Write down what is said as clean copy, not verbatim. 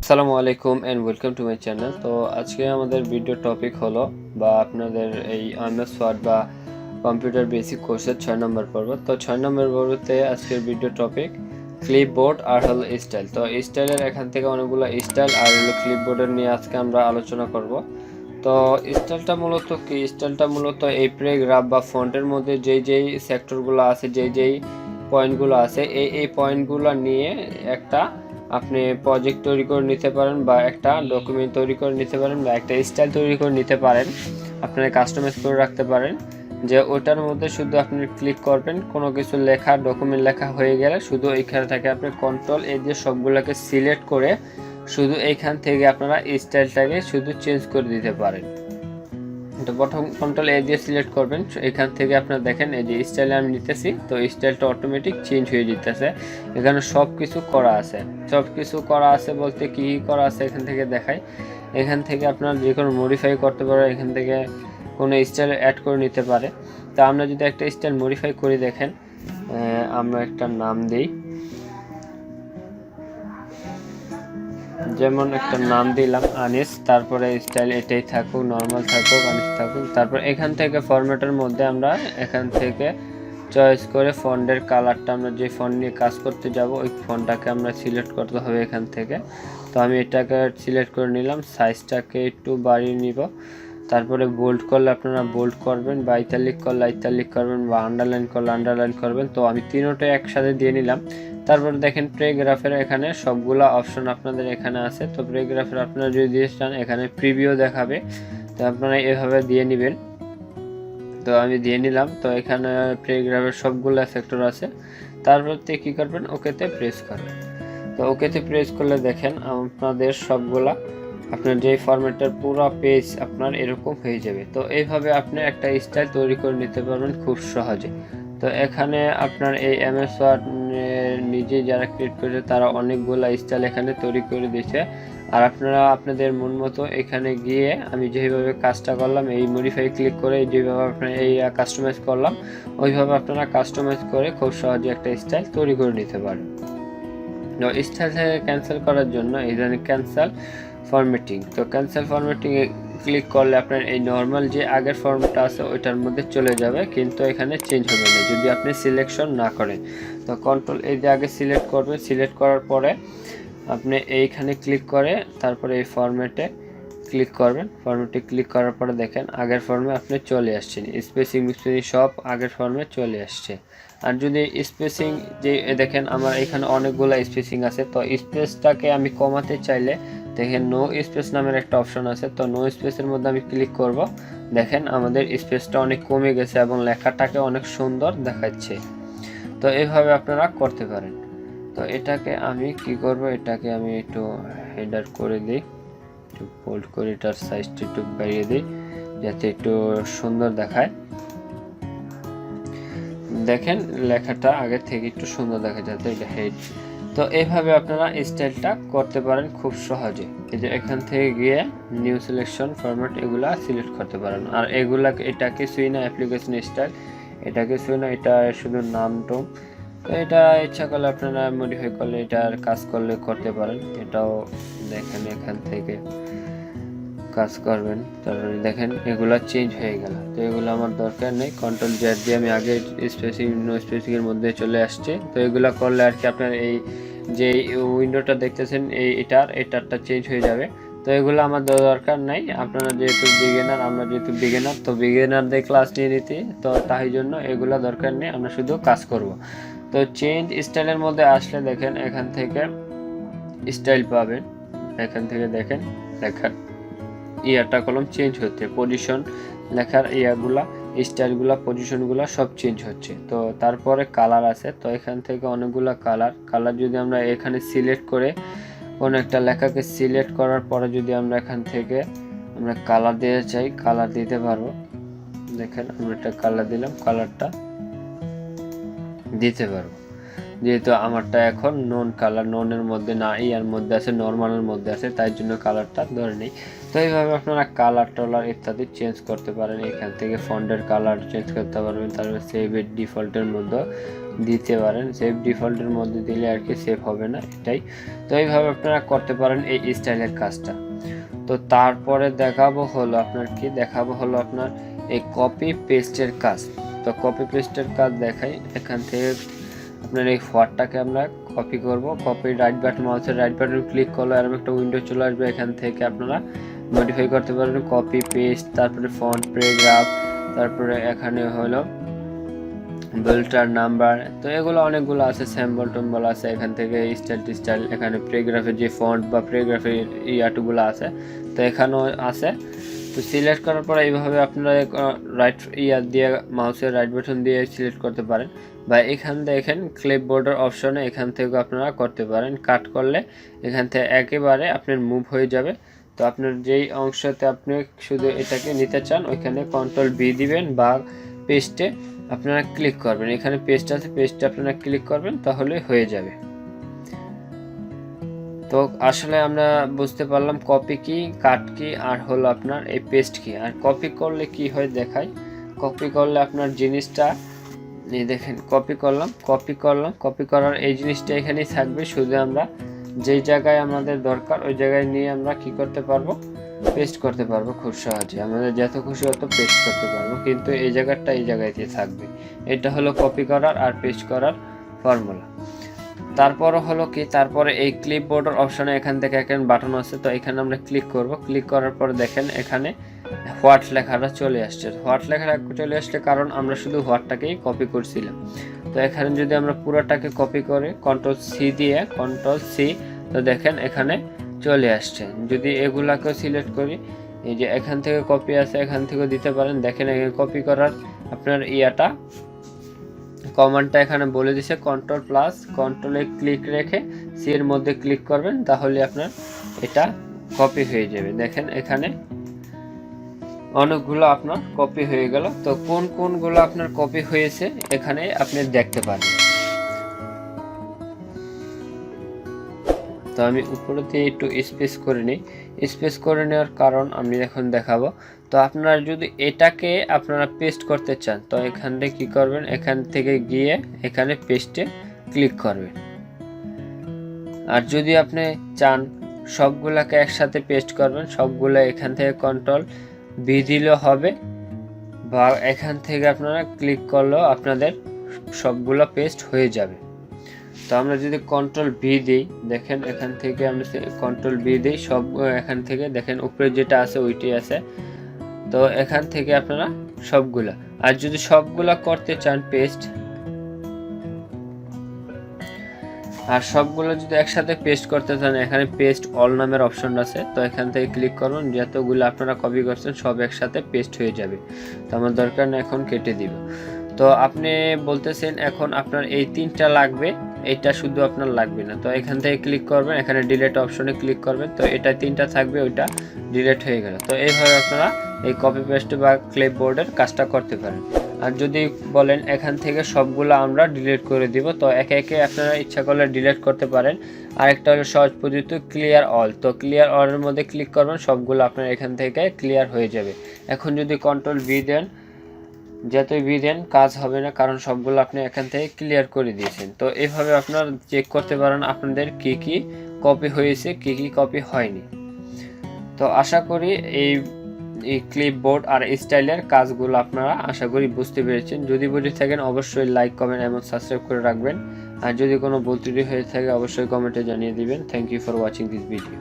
আসসালামু আলাইকুম and welcome to my channel. তো আজকে আমাদের ভিডিও টপিক হলো বা আপনাদের এই এমএস ওয়ার্ড বা কম্পিউটার বেসিক কোর্সের 6 নম্বর পর্ব। তো 6 নম্বর পর্বতে আজকের ভিডিও টপিক ক্লিপবোর্ড আর হলো স্টাইল। তো স্টাইলের এখান থেকে অনেকগুলো স্টাইল আর হলো ক্লিপবোর্ডের নিয়ে আজকে আমরা আলোচনা করব। তো স্টাইলটা মূলত কি? স্টাইলটা মূলত এই প্যারাগ্রাফ বা ফন্টের মধ্যে যেই সেক্টরগুলো আছে, যেই পয়েন্টগুলো আছে, এই পয়েন্টগুলো নিয়ে একটা আপনি প্রজেক্ট তৈরি করে নিতে পারেন বা একটা ডকুমেন্ট তৈরি করে নিতে পারেন বা একটা স্টাইল তৈরি করে নিতে পারেন। আপনারা কাস্টমাইজ করে রাখতে পারেন যে ওটার মধ্যে শুধু আপনি ক্লিক করবেন, কোনো কিছু লেখা ডকুমেন্ট লেখা হয়ে গেলে শুধু এইখানে থেকে আপনি কন্ট্রোল এ দিয়ে সবগুলোকে সিলেক্ট করে শুধু এইখান থেকে আপনারা স্টাইলটাকে শুধু চেঞ্জ করে দিতে পারেন। তো প্রথম কন্ট্রোল এ দিয়ে সিলেক্ট করবেন, এখান থেকে আপনারা দেখেন এই যে স্টাইল আমি নিতেছি, তো স্টাইলটা অটোমেটিক চেঞ্জ হয়ে যেতেছে। এখানে সব কিছু করা আছে, সব কিছু করা আছে বলতে কি করা আছে এখান থেকে দেখাই। এখান থেকে আপনারা যে কোনো মডিফাই করতে পারেন, এখান থেকে কোনো স্টাইল অ্যাড করে নিতে পারে। তা আমরা যদি একটা স্টাইল মডিফাই করি, দেখেন আমরা একটা নাম দিই, যেমন একটা নাম দিলাম আনিস, তারপরে স্টাইল এটাই থাকুক, নর্মাল থাকুক, আনিস থাকুক। তারপর এখান থেকে ফরম্যাটের মধ্যে আমরা এখান থেকে চয়েস করে ফন্টের কালারটা, আমরা যে ফন্ট নিয়ে কাজ করতে যাব ওই ফন্টটাকে আমরা সিলেক্ট করতে হবে এখান থেকে। তো আমি এটাকে সিলেক্ট করে নিলাম, সাইজটাকে একটু বাড়িয়ে নিব। তারপরে বোল্ড করলে আপনারা বোল্ড করবেন, বা ইটালিক করলে ইটালিক করবেন, বা আন্ডারলাইন করলে আন্ডারলাইন করবেন। তো আমি তিনটাই একসাথে দিয়ে নিলাম। তারপর দেখেন প্যারাগ্রাফের এখানে সবগুলা অপশন আপনাদের এখানে আছে। তো প্যারাগ্রাফের আপনারা যদি দিয়ে চান এখানে প্রিভিউ দেখাবে, তো আপনারা এভাবে দিয়ে নেবেন। তো আমি দিয়ে নিলাম। তো এখানে প্যারাগ্রাফের সবগুলা সেক্টর আছে। তারপর কি করবেন, ওকেতে প্রেস করবেন। তো ওকেতে প্রেস করলে দেখেন আপনাদের সবগুলা আপনার যে ফরম্যাটের পুরো পেজ আপনার এরকম হয়ে যাবে। তো এইভাবে আপনি একটা স্টাইল তৈরি করে নিতে পারবেন খুব সহজে। তো এখানে আপনার এই এমএস ওয়ার্ড নিজে যারা ক্রিয়েট করেছে তারা অনেকগুলো স্টাইল এখানে তৈরি করে দিয়েছে। আর আপনারা আপনাদের মন মতো এখানে গিয়ে আমি যেভাবে কাজটা করলাম, এই মডিফাই ক্লিক করে যেভাবে আপনার এই কাস্টমাইজ করলাম, ওইভাবে আপনারা কাস্টমাইজ করে খুব সহজে একটা স্টাইল তৈরি করে নিতে পারেন। তো স্টাইল ক্যান্সেল করার জন্য এই ধরনের ক্যান্সেল ফরম্যাটিং, তো ক্যান্সেল ফরম্যাটিংয়ে ক্লিক করলে আপনার এই নর্মাল যে আগের ফর্মটা আছে ওইটার মধ্যে চলে যাবে, কিন্তু এখানে চেঞ্জ হবে না যদি আপনি সিলেকশন না করেন। তো কন্ট্রোল এই যে আগে সিলেক্ট করবেন, সিলেক্ট করার পরে আপনি এইখানে ক্লিক করে তারপরে এই ফরম্যাটে ক্লিক করবেন। ফরম্যাটে ক্লিক করার পরে দেখেন আগের ফর্মে আপনি চলে আসছেন, স্পেসিং সব আগের ফর্মে চলে আসছে। আর যদি স্পেসিং যে দেখেন আমার এখানে অনেকগুলো স্পেসিং আছে, তো স্পেসটাকে আমি কমাতে চাইলে দেখেন নো স্পেস নামের একটা অপশন আছে। তো নো স্পেসের মধ্যে আমি ক্লিক করব, দেখেন আমাদের স্পেসটা অনেক কমে গেছে এবং লেখাটাকে অনেক সুন্দর দেখাচ্ছে। তো এইভাবে আপনারা করতে পারেন। তো এটাকে আমি কি করব, এটাকে আমি একটু হেডার করে দিই, একটু বোল্ড করে এটার সাইজটা একটু বাড়িয়ে দিই যাতে একটু সুন্দর দেখায়। দেখেন লেখাটা আগে থেকে একটু সুন্দর দেখা যাচ্ছে, এটা হেড। তো এইভাবে আপনারা স্টাইলটা করতে পারেন খুব সহজে। এই যে এখান থেকে গিয়ে নিউ সিলেকশন ফরম্যাট এগুলা সিলেক্ট করতে পারেন। আর এগুলা এটা কিছুই না অ্যাপ্লিকেশন স্টাইল, এটা কিছুই না, এটা শুধু নাম টোম। তো এটা ইচ্ছা করলে আপনারা মডিফাই করলে এটার কাজ করলে করতে পারেন। এটাও দেখেন এখান থেকে কাজ করবেন। তারপরে দেখেন এগুলা চেঞ্জ হয়ে গেল, তো এগুলো আমার দরকার নেই। কন্ট্রোল জেড দিয়ে আমি আগে স্পেসিং নো স্পেসিং এর মধ্যে চলে আসছে। তো এগুলা করলে আর কি আপনার এই যে উইন্ডোটা দেখতেছেন এটারটা চেঞ্জ হয়ে যাবে। তো এগুলো আমার দরকার নাই। আপনারা যেহেতু বিগিনার, আমরা যেহেতু বিগিনার, তো বিগিনারদের ক্লাস নিয়ে নিতে, তো তাই জন্য এগুলা দরকার নেই, আমরা শুধু কাজ করব। তো চেঞ্জ স্টাইলের মধ্যে আসলে দেখেন এখান থেকে স্টাইল পাবেন। এখান থেকে দেখেন লেখা ইয়ারটা কলম চেঞ্জ হচ্ছে, পজিশন লেখার ইয়াগুলা স্টাইলগুলা পজিশনগুলা সব চেঞ্জ হচ্ছে। তো তারপরে কালার আছে, তো এখান থেকে অনেকগুলা কালার যদি আমরা এখানে সিলেক্ট করে কোনো একটা লেখাকে সিলেক্ট করার পরে যদি আমরা এখান থেকে আমরা কালার দিতে চাই, কালার দিতে পারবো। দেখেন আমরা একটা কালার দিলাম, কালারটা দিতে পারবো। যেহেতু আমারটা এখন নন কালার, ননের মধ্যে না ইয়ার মধ্যে আছে, নর্মালের মধ্যে আছে, তাই জন্য কালারটা ধরে নেই। তো এইভাবে আপনারা কালার টালার ইত্যাদি চেঞ্জ করতে পারেন। এখান থেকে ফন্টের কালার চেঞ্জ করতে পারবেন। তারপরে সেভ ডিফল্টের মধ্যে দিতে পারেন, সেভ ডিফল্টের মধ্যে দিলে আর কি সেভ হবে না, এটাই। তো এইভাবে আপনারা করতে পারেন এই স্টাইলের কাজটা। তো তারপরে দেখাবো হলো আপনার এই কপি পেস্টের কাজ। তো কপি পেস্টের কাজ দেখাই। এখান থেকে আপনার এই ফন্টটাকে আমরা কপি করব। কপি রাইট বাটন, মাউসের রাইট বাটন ক্লিক করলে এরকম একটা উইন্ডো চলে আসবে। এখান থেকে আপনারা মডিফাই করতে পারবেন, কপি পেস্ট, তারপরে ফন্ট, প্যারাগ্রাফ, তারপরে এখানে হলো বেল্টার নাম্বার। তো এগুলো অনেকগুলো আছে, স্যাম্বল টম্বল আছে। এখান থেকে স্টাইল, এখানে প্যারাগ্রাফের যে ফন্ট বা প্যারাগ্রাফের ইয়াটুগুলো আছে, তো এখানেও আছে। তো সিলেক্ট করার পর এইভাবে আপনারা রাইট দিয়ে মাউসের রাইট বাটন দিয়ে সিলেক্ট করতে পারেন, বা এখান দেখেন ক্লিপবোর্ডের অপশনে এখান থেকে আপনারা করতে পারেন। কাট করলে এখান থেকে একেবারে আপনার মুভ হয়ে যাবে। তো আপনার যেই অংশতে আপনি শুধু এটাকে নিতে চান ওইখানে কন্ট্রোল বি দিবেন, বা পেস্টে আপনারা ক্লিক করবেন। এখানে পেস্ট আছে, পেস্টে আপনারা ক্লিক করবেন, তাহলে হয়ে যাবে। তো আসলে আমরা বুঝতে পারলাম কপি কি, কাট কি, আর হলো আপনার এই পেস্ট কি। আর কপি করলে কি হয় দেখাই। কপি করলে আপনার জিনিসটা এই দেখেন, কপি করার এই জিনিসটা এখানেই থাকবে। শুধু আমরা যেই জায়গায় আমাদের দরকার ওই জায়গায় নিয়ে আমরা কি করতে পারবো, পেস্ট করতে পারবো খুব সহজে। আমাদের যত খুশি অত পেস্ট করতে পারবো, কিন্তু এই জায়গাটা এই জায়গাতেই থাকবে। এটা হলো কপি করার আর পেস্ট করার ফর্মুলা। তারপরে হলো কি, তারপরে এই ক্লিপবোর্ডের অপশনে এখান থেকে একটা বাটন আছে, তো এখানে আমরা ক্লিক করব। ক্লিক করার পর দেখেন এখানে হোয়াট লেখাটা চলে আসছে। হোয়াট লেখাটা চলে আসলে কারণ আমরা শুধু হোয়াটটাকেই কপি করছিলাম। তো এখানে যদি আমরা পুরোটাকে কপি করে কন্ট্রোল সি, তো দেখেন এখানে চলে আসছে। যদি এগুলাকেও সিলেক্ট করি, এই যে এখান থেকে কপি আছে, এখান থেকেও দিতে পারেন। দেখেন এখানে কপি করার আপনার কমান্ডটা এখানে বলে দিছে, কন্ট্রোলে ক্লিক রেখে সি এর মধ্যে ক্লিক করবেন, তাহলে আপনার এটা কপি হয়ে যাবে। দেখেন এখানে অনেকগুলো আপনার কপি হয়ে গেল। তো কোনগুলো আপনার কপি হয়েছে এখানে আপনি দেখতে পারেন। তো আমি উপরে দিয়ে একটু স্পেস করে নিই। স্পেস করে নেওয়ার কারণ আমি এখন দেখাবো। তো আপনারা যদি এটাকে আপনারা পেস্ট করতে চান, তো এখান থেকে কি করবেন, এখান থেকে গিয়ে এখানে পেস্টে ক্লিক করবেন। আর যদি আপনি চান সবগুলাকে একসাথে পেস্ট করবেন, সবগুলো এখান থেকে কন্ট্রোল বি দিলেও হবে, বা এখান থেকে আপনারা ক্লিক করলেও আপনাদের সবগুলো পেস্ট হয়ে যাবে। তো আমরা যদি কন্ট্রোল বি দিই, দেখেন এখান থেকে আমরা কন্ট্রোল বি দিই, সব এখান থেকে দেখেন উপরে যেটা আছে ওইটাই আছে। তো এখান থেকে আপনারা সবগুলা, আর যদি সবগুলা করতে চান পেস্ট, আর সবগুলো যদি একসাথে পেস্ট করতে চান, এখানে পেস্ট অল নামের অপশন আছে। তো এখান থেকে ক্লিক করুন, যতগুলো আপনারা কপি করছেন সব একসাথে পেস্ট হয়ে যাবে। তো আমার দরকার না, এখন কেটে দিব। তো আপনি বলতেছেন এখন আপনার এই 3টা লাগবে, এটা শুধু আপনার লাগবে না। তো এখান থেকে ক্লিক করবেন, এখানে ডিলিট অপশনে ক্লিক করবেন। তো এটা 3টা থাকবে, ওইটা ডিলিট হয়ে গেল। তো এইভাবে আপনারা এই কপি পেস্ট বা ক্লিপবোর্ডের কাজটা করতে পারেন। আর যদি বলেন এখান থেকে সবগুলো আমরা ডিলিট করে দিব, তো একে একে আপনারা ইচ্ছা করলে ডিলিট করতে পারেন। আরেকটা হলো সহজ পদ্ধতি ক্লিয়ার অল। তো ক্লিয়ার অলের মধ্যে ক্লিক করবেন, সবগুলো আপনার এখান থেকে ক্লিয়ার হয়ে যাবে। এখন যদি কন্ট্রোল ভি দেন, যতই বি দেন কাজ হবে না, কারণ সবগুলো আপনি এখান থেকে ক্লিয়ার করে দিয়েছেন। তো এইভাবে আপনারা চেক করতে পারেন আপনাদের কি কি কপি হয়েছে, কি কি কপি হয়নি। তো আশা করি এই ক্লিপবোর্ড আর স্টাইলের কাজগুলো আপনারা আশা করি বুঝতে পেরেছেন। যদি বুঝে থাকেন অবশ্যই লাইক, কমেন্ট এবং সাবস্ক্রাইব করে রাখবেন। আর যদি কোনো ভুল ত্রুটি হয়ে থাকে অবশ্যই কমেন্টে জানিয়ে দিবেন। Thank you for watching this video.